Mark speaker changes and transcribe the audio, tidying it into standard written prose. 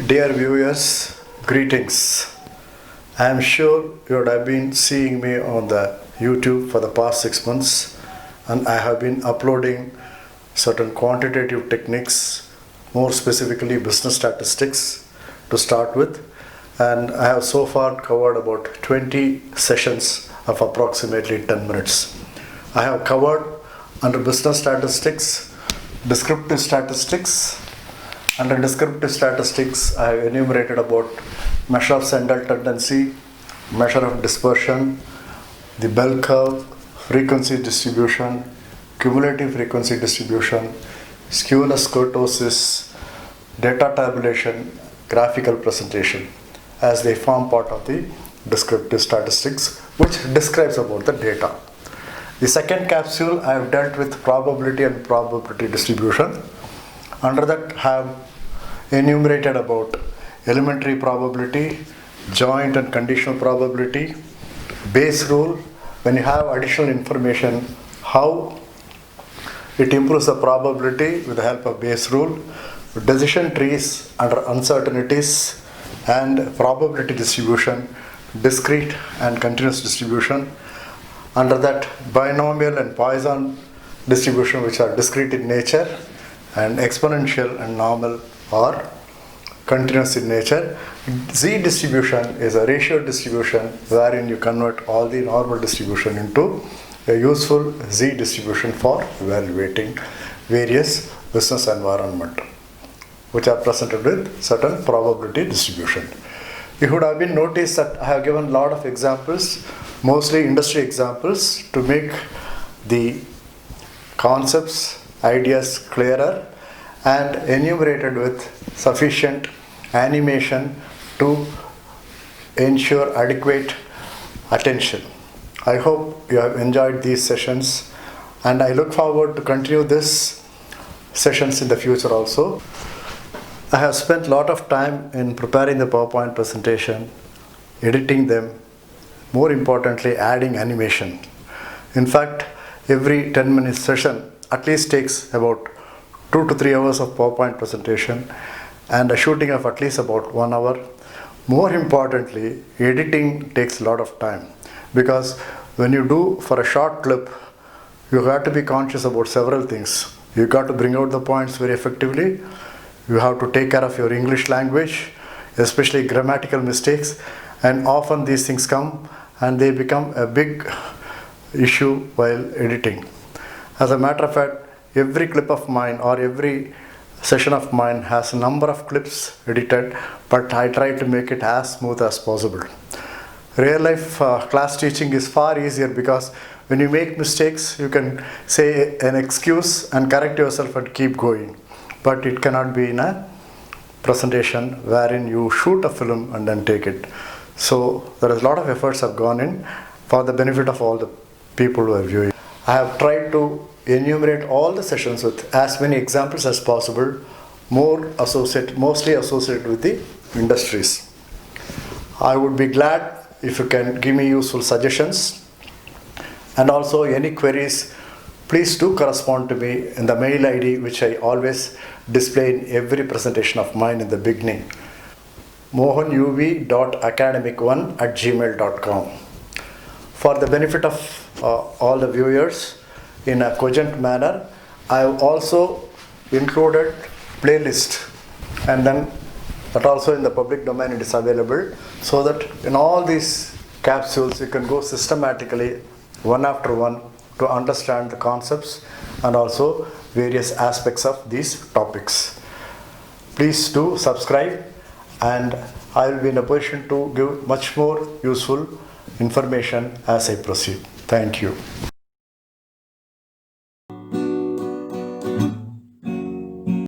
Speaker 1: Dear viewers, greetings. I am sure you would have been seeing me on the YouTube for the past 6 months, and I have been uploading certain quantitative techniques, more specifically business statistics to start with, and I have so far covered about 20 sessions of approximately 10 minutes. I have covered under business statistics, descriptive statistics. Under descriptive statistics, I have enumerated about measure of central tendency, measure of dispersion, the bell curve, frequency distribution, cumulative frequency distribution, skewness kurtosis, data tabulation, graphical presentation, as they form part of the descriptive statistics, which describes about the data. The second capsule, I have dealt with probability and probability distribution. Under that, I have enumerated about elementary probability, joint and conditional probability, base rule, when you have additional information, how it improves the probability with the help of base rule, decision trees under uncertainties, and probability distribution, discrete and continuous distribution. Under that, binomial and Poisson distribution, which are discrete in nature, and exponential and normal are continuous in nature. Z distribution is a ratio distribution wherein you convert all the normal distribution into a useful Z distribution for evaluating various business environment, which are presented with certain probability distribution. You would have been noticed that I have given a lot of examples, mostly industry examples, to make the concepts, ideas clearer, and enumerated with sufficient animation to ensure adequate attention. I hope you have enjoyed these sessions, and I look forward to continue these sessions in the future also. I have spent a lot of time in preparing the PowerPoint presentation, editing them, more importantly adding animation. In fact, every 10-minute session at least takes about 2 to 3 hours of PowerPoint presentation and a shooting of at least about 1 hour. More importantly, editing takes a lot of time, because when you do for a short clip, you have to be conscious about several things. You got to bring out the points very effectively. You have to take care of your English language, especially grammatical mistakes, and often these things come and they become a big issue while editing. As a matter of fact, every clip of mine or every session of mine has a number of clips edited, but I try to make it as smooth as possible. Real life class teaching is far easier, because when you make mistakes, you can say an excuse and correct yourself and keep going. But it cannot be in a presentation wherein you shoot a film and then take it. So there is a lot of efforts have gone in for the benefit of all the people who are viewing. I have tried to enumerate all the sessions with as many examples as possible, mostly associated with the industries. I would be glad if you can give me useful suggestions, and also any queries, please do correspond to me in the mail ID which I always display in every presentation of mine in the beginning, mohanuv.academic1@gmail.com. For the benefit of all the viewers, in a cogent manner, I have also included playlist, and then that also in the public domain it is available, so that in all these capsules you can go systematically one after one to understand the concepts and also various aspects of these topics. Please do subscribe, and I will be in a position to give much more useful information as I proceed. Thank you.